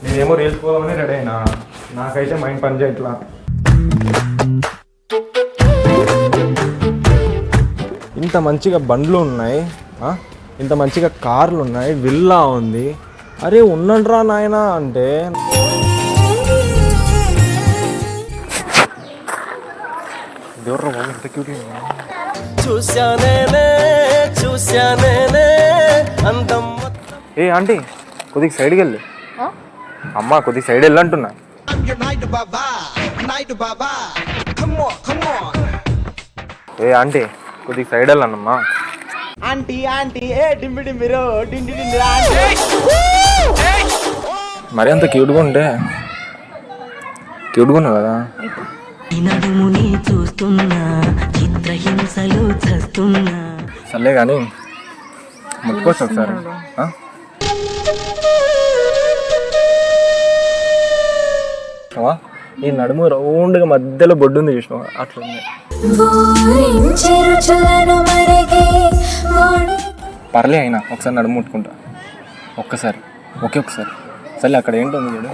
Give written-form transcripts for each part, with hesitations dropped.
నేనేమో రీల్స్ పోదామని రెడీ అయినా, నాకైతే మైండ్ పని చేయట్లా. ఇంత మంచిగా బండ్లు ఉన్నాయి, ఇంత మంచిగా కార్లు ఉన్నాయి, విల్లా ఉంది. అరే ఉన్నట్రా నాయన అంటే ఏ ఆంటీ కొద్దిగా సైడ్కి వెళ్ళి, అమ్మా కొద్దిగా సైడ్ వెళ్ళి అంటున్నా. ఏ ఆంటీ కొద్దిగా సైడ్ వెళ్ళన్నమ్మా. ఆంటీ ఆంటీ ఏ డింబి డింబిరో డిండి డిండి. మరి అంత క్యూట్గా ఉంటే క్యూట్గా ఉన్నావు కదా. నడుముని చూస్తున్నా చిత్రహింసలు చస్తున్నా. సర్లే కానీ ముట్టుకోవచ్చు ఒకసారి. ఈ నడుము రౌండ్గా మధ్యలో బొడ్డు ఉంది చూసినావా, అట్లుంది. పర్లే అయినా ఒకసారి నడుము ముట్టుకుంటా, ఒక్కసారి ఒకసారి. సరే అక్కడ ఏంటుంది చూడు.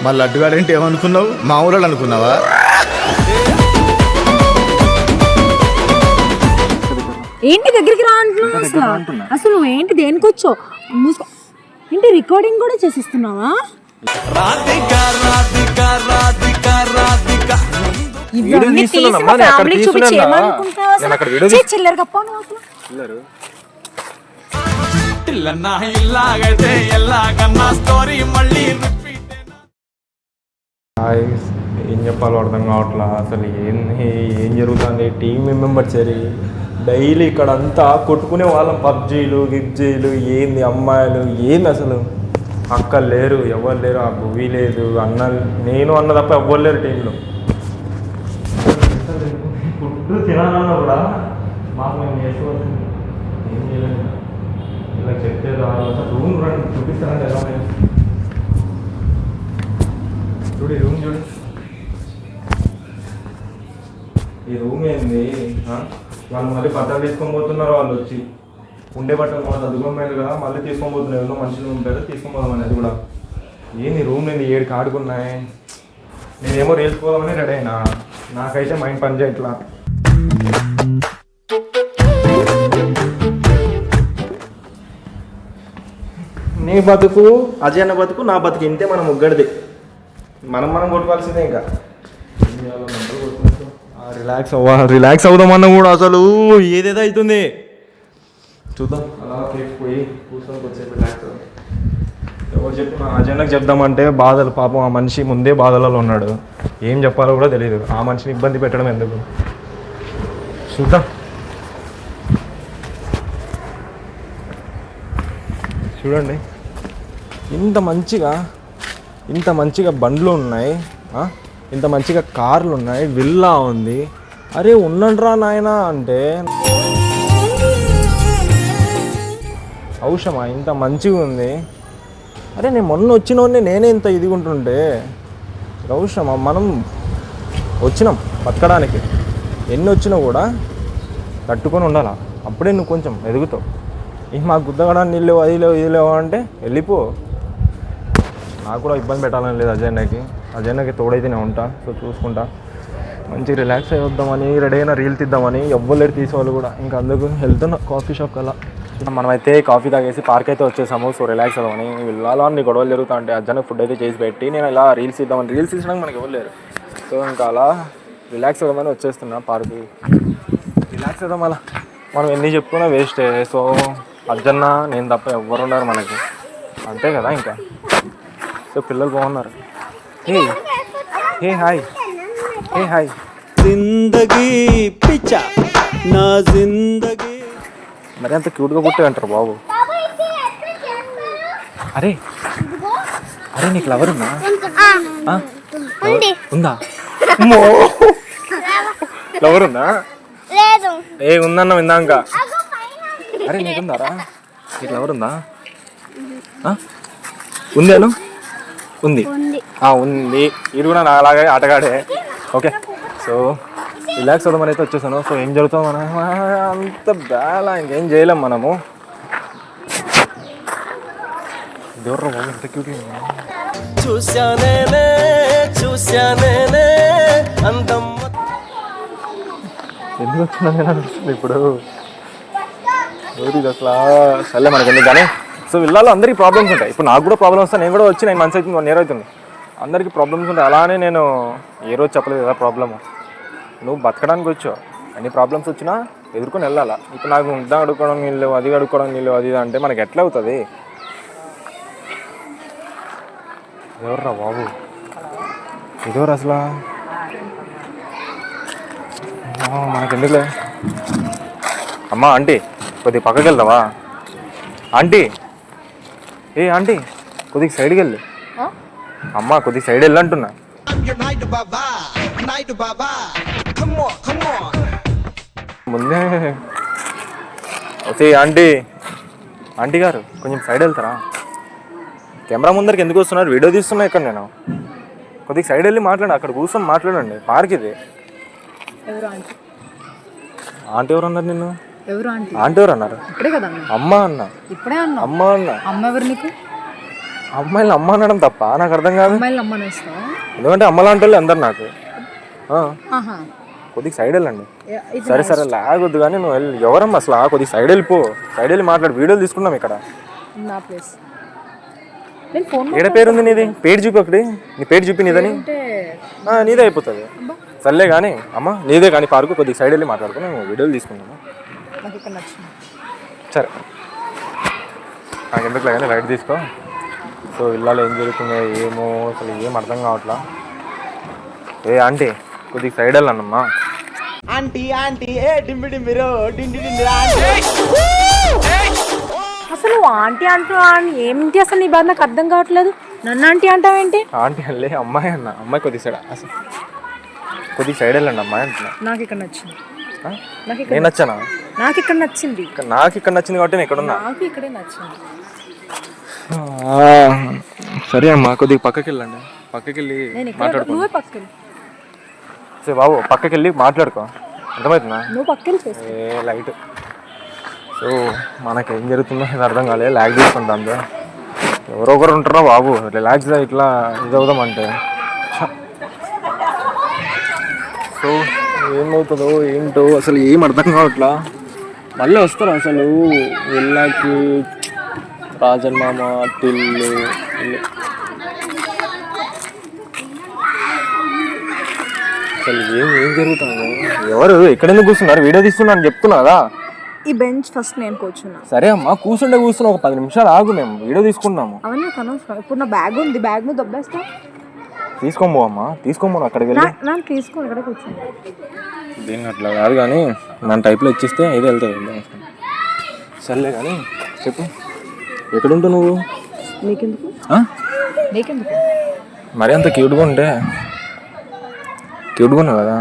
మా లడ్డుగాడు ఏంటి ఏమనుకున్నావు, మా ఊళ్ళో అనుకున్నావా? ఏంటి దగ్గరికి రా అంటున్నావు? అసలు నువ్వు ఏంటి దేనికి వచ్చో? ఏంటి రికార్డింగ్ కూడా చేసిస్తున్నావా? ఏం చెప్పాలో అర్థం కావట్లా. అసలు ఏం జరుగుతుంది? టీం మెంబర్స్ డైలీ ఇక్కడ అంతా కొట్టుకునే వాళ్ళం, పబ్జీలు గిబ్జీలు, ఏంది అమ్మాయిలు, ఏంది అసలు అక్కలు లేరు, ఎవరు లేరు, ఆ భూమి లేదు, నేను అన్న తప్ప ఎవ్వరు లేరు టీంలో. ఫుడ్ తినాలన్నా కూడా మాకు మేము చేసుకోవాలి, ఏం చేయలేదు. ఇలా చెప్తే రూమ్ రండి చూపిస్తానండి ఎలా చూడు. ఈ రూమ్ చూడు, ఈ రూమ్ ఏంది? వాళ్ళు మళ్ళీ బట్టలు తీసుకొని పోతున్నారు, వాళ్ళు వచ్చి ఉండే బట్టలు మనం చదువుకోలేదు కదా, మళ్ళీ తీసుకొని పోతున్నారు. ఎవరో మనుషులు ఉంటారు, తీసుకొని పోదాం అనేది కూడా. ఏంది రూమ్ నేను 7 ఆడుకున్నాయి. నేనేమో రీల్స్ పోదామని రెడీ అయినా, నాకైతే మైండ్ పని చేయట్లా. నీ బతుకు అజయ్ అన్న బతుకు, నా బతుకు ఇంతే, మనం ముగ్గడిది. మనం కొట్టుకోవాల్సిందే. ఇంకా రిలాక్స్ అవుదామన్నా కూడా అసలు ఏదేదో అవుతుంది. చూద్దాం అలా కేక్ పోయి కూర్చొని వచ్చేపు రిలాక్స్ అవుతాం. ఎవరు చెప్పు నా అజయన్నకు చెప్దామంటే బాధలు, పాపం ఆ మనిషి ముందే బాధలలో ఉన్నాడు, ఏం చెప్పాలో కూడా తెలియదు. ఆ మనిషిని ఇబ్బంది పెట్టడం ఎందుకు, చూద్దాం. చూడండి ఇంత మంచిగా బండ్లు ఉన్నాయి, ఇంత మంచిగా కార్లు ఉన్నాయి, విల్లా ఉంది. అరే ఉన్నట్రా నాయన అంటే అవసరమా? ఇంత మంచిగా ఉంది. అరే నేను మొన్న వచ్చినోడిని నేనే ఇంత ఇదిగుంటుంటే అవసరమా? మనం వచ్చినాం బతకడానికి, ఎన్ని వచ్చినా కూడా తట్టుకొని ఉండాలా, అప్పుడే నువ్వు కొంచెం ఎదుగుతావు. మా గుద్దగడానికి నీళ్ళు లేవు, అది లేవు, ఇది లేవు అంటే వెళ్ళిపో. నాకు కూడా ఇబ్బంది పెట్టాలని లేదు అజయన్నకి తోడైతే నేను ఉంటా. సో చూసుకుంటా, మంచిగా రిలాక్స్ అయి వద్దామని రెడీ అయినా, రీల్ తీద్దామని ఎవ్వరు తీసేవాళ్ళు కూడా. ఇంకా అందుకు వెళ్తున్నా కాఫీ షాప్కి అలా. మనమైతే కాఫీ తాగేసి పార్క్ అయితే వచ్చేసాము. సో రిలాక్స్ అవ్వమని వెళ్ళాలో అన్ని గొడవలు జరుగుతా అంటే అజయన్నకి ఫుడ్ అయితే చేసి పెట్టి నేను ఇలా రీల్స్ తీద్దామని, రీల్స్ తీసినాక మనకి ఎవరు లేరు. సో ఇంకా అలా రిలాక్స్ అవ్వమని వచ్చేస్తున్నా పార్క్కి. రిలాక్స్ అవుదాం అలా, మనం ఎన్ని చెప్పుకున్నా వేస్టే. సో అజన్న నేను తప్ప ఎవ్వరు ఉన్నారు మనకి, అంతే కదా. ఇంకా సో పిల్లలు బాగున్నారు. హే హాయ్ జిందగీ పిచ్చా నా జిందగీ. మరి అంత క్యూట్గా పుట్టే అంటారు బాబు. అరే నీకు లవర్ ఉందా? ఉందా? లవర్ ఉందా? ఉందన్నా ఇందాక. అరే నీకుందారా? నీకు లవర్ ఉందా? ఉందేను ఉంది. ఇది కూడా నా అలాగే ఆటగాడే. ఓకే సో రిలాక్స్ అవుదామని అయితే వచ్చేసాను. సో ఏం జరుగుతాం మనం అంత బేలా, ఇంకేం చేయలేం మనము. దేవర్రా బాబు ఎంత క్యూట్ ఎందుకు వచ్చినా నేను అనిపిస్తుంది ఇప్పుడు ఇది అసలు సర్లే మనకి ఎందుకు కానీ. సో వీళ్ళలో అందరికీ ప్రాబ్లమ్స్ ఉంటాయి. ఇప్పుడు నాకు కూడా ప్రాబ్లమ్స్ వస్తాయి. నేను కూడా వచ్చి 9 months అవుతుంది, 1 year అవుతుంది. అందరికీ ప్రాబ్లమ్స్ ఉంటాయి. అలానే నేను ఏ రోజు చెప్పలేదు కదా ప్రాబ్లము. నువ్వు బతకడానికి వచ్చావు, అన్ని ప్రాబ్లమ్స్ వచ్చినా ఎదుర్కొని వెళ్ళాలా. ఇప్పుడు నాకు ఇంత అడుక్కోవడం నీళ్ళు, అది అడుక్కోవడం నీళ్ళు, అది అంటే మనకి ఎట్లా అవుతుంది? ఎవర్రా బాబు ఇదెవరు అసలు? మనకెందుకులే. అమ్మా ఆంటీ కొద్దిగా పక్కకి వెళ్దావా? ఆంటీ ఏ ఆంటీ కొద్దిగా సైడ్కి వెళ్ళు. అమ్మా కొద్దిగా సైడ్ వెళ్ళు అంటున్నా. ముందే ఓకే ఆంటీ, ఆంటీ గారు కొంచెం సైడ్ వెళ్తారా? కెమెరా ముందరికి ఎందుకు వస్తున్నారు? వీడియో తీస్తున్నా ఇక్కడ నేను. కొద్దిగా సైడ్ వెళ్ళి మాట్లాడండి, అక్కడ కూర్చొని మాట్లాడండి. పార్క్ ఇది. ఆంటీ ఎవరు అన్నారు నిన్ను? ఆంటీ ఎవరు అన్నారు? అమ్మ అన్న. అమ్మ అన్న. అమ్మాయిలు అమ్మ అనడం తప్ప నాకు అర్థం కాదు. ఎందుకంటే అమ్మ లాంటి వాళ్ళు అందరు నాకు. కొద్దిగా సైడ్ వెళ్ళండి. సరే సరే లాగొద్దు కానీ నువ్వు వెళ్ళి. ఎవరమ్మా అసలు? కొద్దిగా సైడ్ వెళ్ళిపో. సైడ్ వెళ్ళి మాట్లాడు. వీడియోలు తీసుకున్నాం ఇక్కడ. ఏడ పేరు ఉంది నీది? పేరు చూపి ఒకటి. నీ పేరు చూపి నీదని. నీదే అయిపోతుంది. సర్లే కానీ అమ్మ నీదే కానీ పార్కు. కొద్దిగా సైడ్ వెళ్ళి మాట్లాడుకుని వీడియోలు తీసుకున్నాము. సరే నాకు ఎందుకు కానీ రైట్ తీసుకో. సో ఇళ్ళలో ఏం జరుగుతుందో ఏమో అసలు ఏం అర్థం కావట్లా. ఏ ఆంటీ కొద్దిగా సైడ్ వెళ్ళన్నమ్మా. ఆంటీ ఆంటీ ఏ డింబి డింబిరో డిండి డిండి. అసలు నువ్వు ఆంటీ అంటున్నా ఏంటి? అసలు నీ బాధ నాకు అర్థం కావట్లేదు. నన్ను ఆంటీ అంటావేంటి? ఆంటీ అల్లే అమ్మాయి అన్న. అమ్మాయి కొద్దిగా సైడ్ అసలు కొద్దిగా సైడ్ వెళ్ళండి అమ్మాయి అంటున్నా. నాకు ఇక్కడ నచ్చింది. నేను నచ్చానా? నాకు ఇక్కడ నచ్చింది. నాకు ఇక్కడ నచ్చింది కాబట్టి నేను ఇక్కడ ఉన్నా. నాకు ఇక్కడే నచ్చింది. సరే అమ్మా కొద్దిగా పక్కకి వెళ్ళండి. పక్కకి వెళ్ళి మాట్లాడుకో. నువ్వే పక్కకి సరే బాబు పక్కకి వెళ్ళి మాట్లాడుకో. అర్థమవుతుందా? నువ్వు పక్కకి ఏ లైట్. సో మనకేం జరుగుతుందో ఇది అర్థం కాలేదు. ల్యాగ్ తీసుకుంటాం. ఎవరో ఒకరు ఉంటారా బాబు రిలాక్స్ ఇట్లా ఇది అవుదామంటే. సో ఏమవుతుందో ఏంటో అసలు ఏం అర్థం కావట్లా. మళ్ళీ వస్తారు అసలు వెళ్ళాకి రాజన్ మామ టిల్లు. అసలు ఏం జరుగుతుంది? ఎవరు ఎక్కడెందుకు కూర్చున్నారు? వీడియో తీస్తున్నా అని చెప్తున్నా కదా. ఈ బెంచ్ ఫస్ట్ నేను కూర్చున్నా. సరే అమ్మా కూర్చున్నా ఒక 10 నిమిషాలు ఆగు, మేము వీడియో తీసుకుంటాము. అవన్నీ అనవసరం. ఇప్పుడు నా బ్యాగ్ ఉంది, బ్యాగ్ ను దొబ్బేస్తా. తీసుకోమో అమ్మా తీసుకోమో. అక్కడికి వెళ్ళి నన్ను తీసుకొని ఇక్కడ కూర్చున్నా. దీన్ని అట్లా కాదు కానీ నన్ను టైప్లో ఇచ్చిస్తే ఇది వెళ్తుంది. సర్లే కానీ చెప్పు ఎక్కడుంటావు నువ్వు? నీకెందుకు? నీకెందుకు? మరి అంత క్యూట్గా ఉంటే క్యూట్గా ఉన్నావు కదా.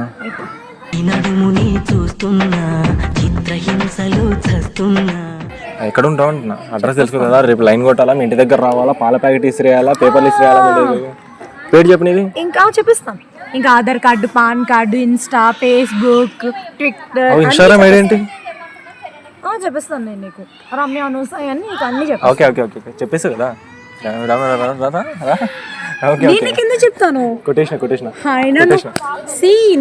నడుముని చూస్తున్నా చిత్రహింసలు చస్తున్నా. ఎక్కడ ఉంటావు అంటున్నా. అడ్రస్ తెలుసుకో కదా. రేపు లైన్ కొట్టాలా, మీ ఇంటి దగ్గర రావాలా, పాల ప్యాకెట్ ఇసిరేయాలా, పేపర్లు ఇసిరేయాలా. పేరు చెప్పినది ఇంకా చెప్పిస్తాను. ఇంకా Aadhaar card, pan card, Insta, Facebook, Twitter. Instagram ID ఏంటి? చెప్పిస్తాను నేను నీకు. రమ్య అనూస్ అవన్నీ నీకు అన్ని చెప్పాను. ఓకే ఓకే ఓకే చెప్పేస్తా కదా. కింద చెప్తాను. కొటేషన్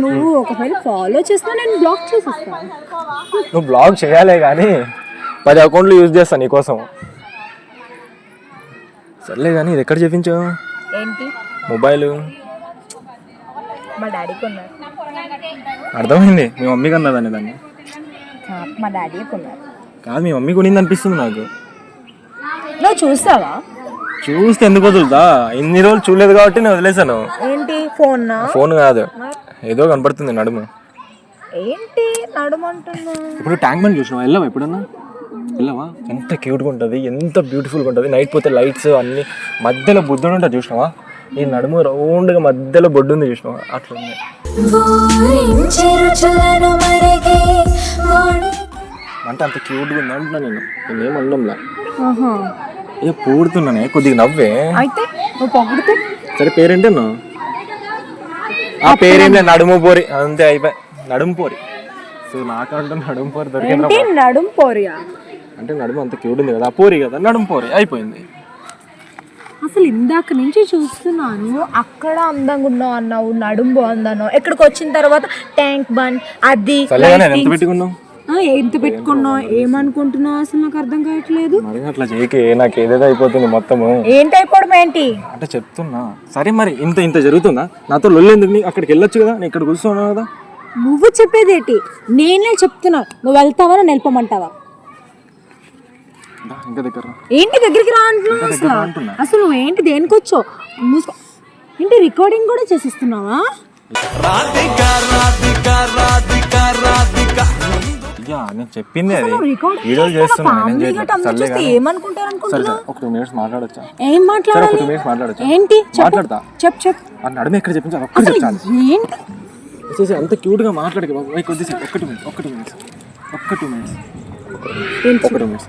నువ్వు ఒకవేళ ఫాలో చేస్తా నేను బ్లాక్ చేసేస్తాను. నువ్వు బ్లాక్ చేయాలే కానీ 10 అకౌంట్లు యూజ్ చేస్తాను నీకోసం. సర్లే కానీ ఇది ఎక్కడ చెప్పించావు? ఏంటి? మొబైల్ మా డాడీ కొన్నారు. అర్థమైంది. మీ మమ్మీ కన్నదాన్ని దాన్ని. మా డాడీ కొన్నారు. కాదు మీ మమ్మీ కొనింది అనిపిస్తుంది నాకు. నువ్వు చూస్తావా? చూస్తే ఎందుకు వదులుతా? ఇన్ని రోజులు చూడలేదు కాబట్టి నేను వదిలేసాను. ఏంటి? ఫోన్ కాదు, ఏదో కనపడుతుంది నడుము. ఏంటి నడుము అంటున్నా? ఇప్పుడు ట్యాంక్ బండ్ చూసినావా? వెళ్ళవా ఎప్పుడన్నా? వెళ్ళవా? ఎంత క్యూట్గా ఉంటుంది, ఎంత బ్యూటిఫుల్గా ఉంటుంది. నైట్ పోతే లైట్స్ అన్ని మధ్యలో బుద్ధుడు ఉంటుంది చూసినావా? ఈ నడుము రౌండ్గా మధ్యలో బొడ్డు ఉంది చూసినావా? అట్లా ఉంది. అంటే అంత క్యూట్గా ఉంది అంటున్నా నేనేం అనడంలా. ఏ పూడుతున్నానే కొద్దిగా నవ్వే. అయితే నువ్వు పొగిడితే సరే పేరేంటే ఆ పేరేం లేదు, నడుము పోరి అంతే అయిపోయి. నడుము పోరి. సో నాకంటే నడుము పోరి దొరికింది. నడుము పోరియా అంటే నడుము అంత క్యూట్ ఉంది కదా, పోరి కదా, నడుము పోరి అయిపోయింది. అసలు ఇందాక నుంచి చూస్తున్నాను, అక్కడ అందంగా ఉన్నావు అన్నావు, నడుము బాగుందన్నావు, ఎక్కడికి వచ్చిన తర్వాత ట్యాంక్ బండ్ అది ఎంత పెట్టుకున్నావు? ఎంత పెట్టుకున్నావు, ఏమనుకుంటున్నావు అసలు నాకు అర్థం కావట్లేదు. మరి అట్లా చేయకే, నాకు ఏదేదో అయిపోతుంది మొత్తము. ఏంటి అయిపోవడం ఏంటి అంటే చెప్తున్నా. సరే మరి ఇంత ఇంత జరుగుతుందా? నాతో లొల్లేందుకు? అక్కడికి వెళ్ళొచ్చు కదా, నేను ఇక్కడ కూర్చున్నావు కదా. నువ్వు చెప్పేదేంటి? నేనే చెప్తున్నా, నువ్వు వెళ్తావా నన్ను వెళ్ళిపోమంటావా? ఇంకా దగ్గర ఏంటి దగ్గరికి రా అంటున్నావు? అసలు నువ్వు ఏంటి దేనికి వచ్చావు? ఏంటి రికార్డింగ్ కూడా చేసిస్తున్నావా? నేను చెప్పింది అది, వీడియో చేస్తున్నాను. ఏమనుకుంటారు అనుకుంటున్నావు? ఒక 2 minutes మాట్లాడొచ్చా? ఏం మాట్లాడాలి? 2 minutes మాట్లాడొచ్చా? ఏంటి మాట్లాడతా? చెప్పు. ఆ నడుము ఎక్కడ చెప్పించాలి ఒక్కటి చెప్తాను. ఏంటి అంత క్యూట్ గా మాట్లాడక బాబు. కొద్దిసేపు ఒక్క 2 minutes.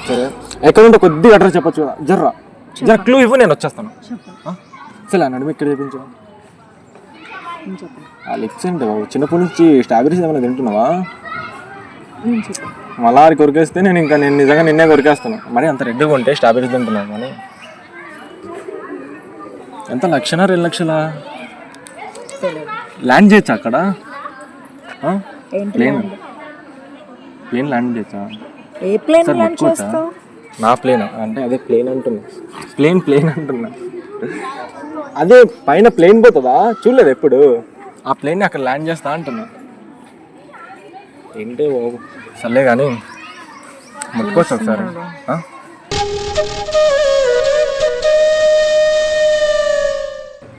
సరే ఎక్కడ ఉంటే కొద్దిగా అడ్రస్ చెప్పొచ్చు కదా. జర్ర క్లూ ఇవ్వు, నేను వచ్చేస్తాను. సరే ఆ నడుము ఎక్కడ చెప్పించు? ఆ లిప్స్ ఏంటి బాబు, చిన్నప్పటి నుంచి స్ట్రాబెరీస్ ఏమైనా తింటున్నావా? మళ్ళా కొరికేస్తే నేను నిజంగా నిన్నే కొరికేస్తాను. మరి అంత రెడ్గా ఉంటే స్ట్రాబెరీస్ తింటున్నాను. కానీ ఎంత 1,00,000 2 లక్షలా? ల్యాండ్ చేయొచ్చా అక్కడ? ప్లేన్ ల్యాండ్ చేయొచ్చా? ఏ ప్లేన్ ల్యాండ్ చేస్తావు? నా ప్లేన్ అంటే అదే ప్లేన్ అంటున్నా. ప్లేన్ అంటున్నా. అదే పైన ప్లేన్ పోతుందా? చూడలేదు ఎప్పుడు. ఆ ప్లేన్ని అక్కడ ల్యాండ్ చేస్తా అంటున్నా. ఏంటి సర్లే కానీ ముట్టుకోవచ్చు ఒకసారి.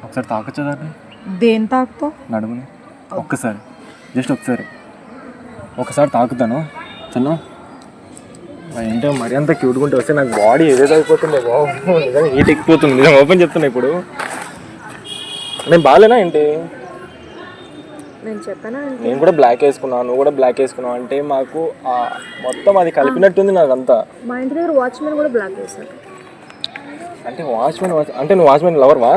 ఒకసారి తాకొచ్చా దాన్ని? దేని తాకుతావు? నడుముని ఒక్కసారి, జస్ట్ ఒకసారి తాకుతాను. చలో ఏంటో మరి అంత క్యూట్గా ఉంటే వస్తే నాకు బాడీ ఏదేదో అయిపోతుండే బాబు. నిజంగా హీట్ ఎక్కిపోతుంది. నిజంగా ఓపెన్ చెప్తున్నా. ఇప్పుడు నేను బాగాలేనా ఏంటి? నేను చెప్పానా? నేను కూడా బ్లాక్ వేసుకున్నాను, నువ్వు కూడా బ్లాక్ వేసుకున్నావు. అంటే మాకు మొత్తం అది కలిపినట్టుంది నాకు అంతా. మా ఇంటి దగ్గర వాచ్మెన్ కూడా బ్లాక్ వేసాడు. అంటే వాచ్మెన్ అంటే నువ్వు వాచ్మెన్ లవర్వా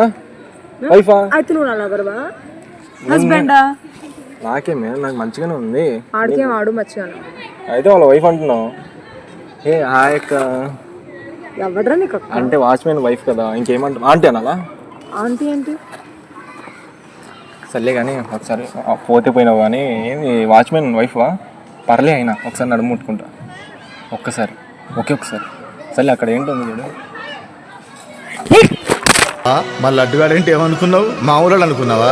వైఫా? అయితే నువ్వు నా లవర్వా హస్బెండా? నాకేమే, నాకు మంచిగానే ఉంది. ఆడికేం ఆడు మర్చిగాను. అయితే వాళ్ళ వైఫ్ అంటున్నావు. ఏ హాయ్ అక్క. ఎవడ్రా నీకు? అంటే వాచ్మెన్ వైఫ్ కదా, ఇంకేమంటున్నా? ఆంటీ అనాలా? ఆంటీ ఏంటి? సర్లే కానీ ఒకసారి పోతే పోయినావు. కానీ ఏమి వాచ్మెన్ వైఫ్వా? పర్లే అయినా ఒకసారి నడుము ముట్టుకుంటా. ఒక్కసారి సర్లే. అక్కడ ఏంటుంది చూడు. మా లడ్డుగాడేంటి ఏమనుకున్నావు? మా ఊళ్ళో అనుకున్నావా?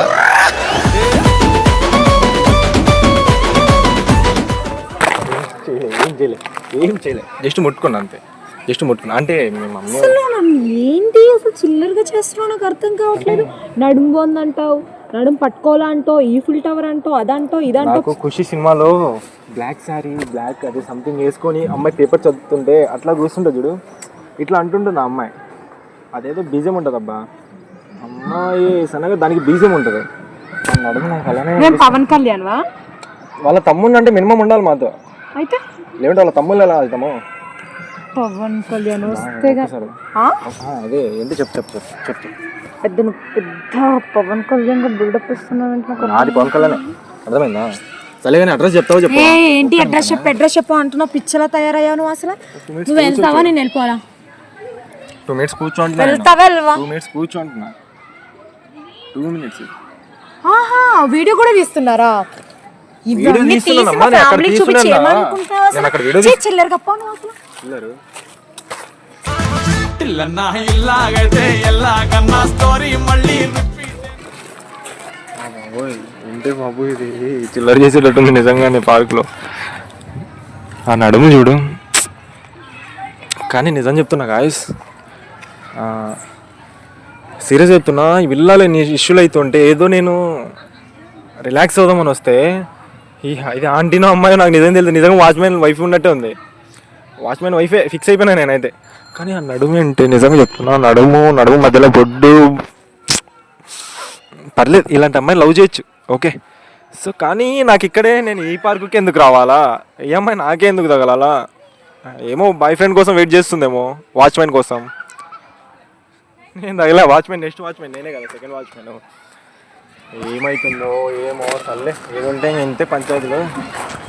ఏం చేయలే జస్ట్ ముట్టుకున్నా అంతే. అంటే మీ మమ్మీ ఏంటి అసలు చిల్లరగా చేస్తున్నావు? నాకు అర్థం కావట్లేదు. నడుము బాగుందంటావు, నడుము పట్టుకోవాలా అంటావు, ఈఫిల్ టవర్ అంటావు, అదంటావు ఇదంటావు. నాకు ఖుషి సినిమాలో బ్లాక్ శారీ బ్లాక్ అది సంథింగ్ వేసుకొని అమ్మాయి పేపర్ చదువుతుంటే అట్లా కూర్చుంటుంది చూడు. ఇట్లా అంటుంటుంది ఆ అమ్మాయి. అదేదో బీజం ఉంటుంది అబ్బా. అమ్మాయి సన్నగా దానికి బీజం ఉంటుంది. నడుము నాకు అలానే. పవన్ కళ్యాణ్ వా? వాళ్ళ తమ్ముడు అంటే మినిమం ఉండాలి మాతో. అయితే లేదంటే వాళ్ళ తమ్ముళ్ళు ఎలా వెళ్తాము? పవన్ కళ్యాణ్ వస్తే అదే ఏంటి చెప్పు. పెద్ద పవన్ కళ్యాణ్ బిల్డప్ ఇస్తున్నావు. నాది పవన్ కళ్యాణ్ అర్థమైందా? సరే కానీ అడ్రస్ చెప్తావు చెప్పు. ఏంటి అడ్రస్ చెప్పు అంటున్నావు? పిచ్చలా తయారయ్యావు నువ్వు. అసలు నువ్వు వెళ్తావా నేను వెళ్ళిపోవాలా? 2 minutes కూర్చో అంటున్నా. 2 minutes కూర్చో అంటున్నా. 2 minutes. వీడియో కూడా తీస్తున్నారా? ఏంటి బాబు ఇది చిల్లర చేసేటట్టుంది నిజంగానే పార్క్లో. ఆ నడుము చూడు. కానీ నిజం చెప్తున్నా గాయస్, సీరియస్ చెప్తున్నా. వెళ్ళాలి నీ ఇష్యూలు అవుతుంటే ఏదో నేను రిలాక్స్ అవుదామని వస్తే ఇది ఆంటీనో అమ్మాయో నాకు నిజం తెలియదు. నిజంగా వాచ్మెన్ వైఫ్ ఉన్నట్టే ఉంది. వాచ్మెన్ వైఫే ఫిక్స్ అయిపోయినా నేనైతే. కానీ ఆ నడుము ఏంటి నిజంగా చెప్తున్నా. నడుము మధ్యలో బొడ్డు. పర్లేదు, ఇలాంటి అమ్మాయి లవ్ చేయొచ్చు, ఓకే. సో కానీ నాకు ఇక్కడే నేను ఈ పార్కుకి ఎందుకు రావాలా? ఈ అమ్మాయి నాకే ఎందుకు తగలాలా? ఏమో బాయ్ ఫ్రెండ్ కోసం వెయిట్ చేస్తుందేమో, వాచ్మెన్ కోసం. నేను తగలా వాచ్మెన్, నెక్స్ట్ వాచ్మెన్ నేనే కదా, సెకండ్ వాచ్మెన్. ఏమవుతుందో ఏమో. సర్లే ఏదుంటే ఇంతే పంచాయతీలో.